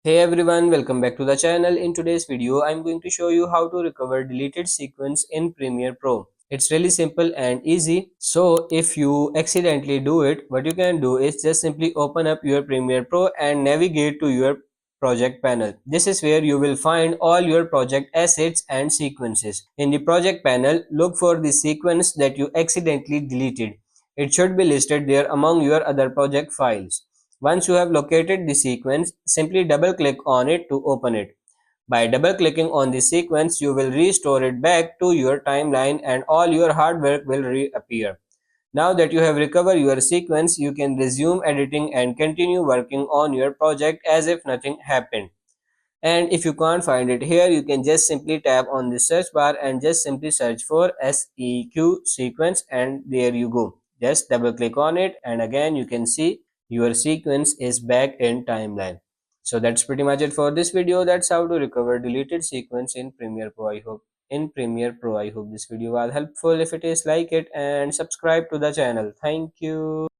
Hey everyone, welcome back to the channel. In today's video, I'm going to show you how to recover deleted sequence in Premiere Pro. It's really simple and easy. So if you accidentally do it, what you can do is just simply open up your Premiere Pro and navigate to your project panel. This is where you will find all your project assets and sequences. In the project panel, look for the sequence that you accidentally deleted. It should be listed there among your other project files. Once you have located the sequence, simply double click on it to open it. By double clicking on the sequence, you will restore it back to your timeline and all your hard work will reappear. Now that you have recovered your sequence, you can resume editing and continue working on your project as if nothing happened. And if you can't find it here, you can just simply tap on the search bar and just simply search for SEQ sequence, and there you go. Just double click on it and again you can see your sequence is back in timeline. So that's pretty much it for this video. That's how to recover deleted sequence in Premiere Pro. I hope this video was helpful. If it is, like it and subscribe to the channel. Thank you.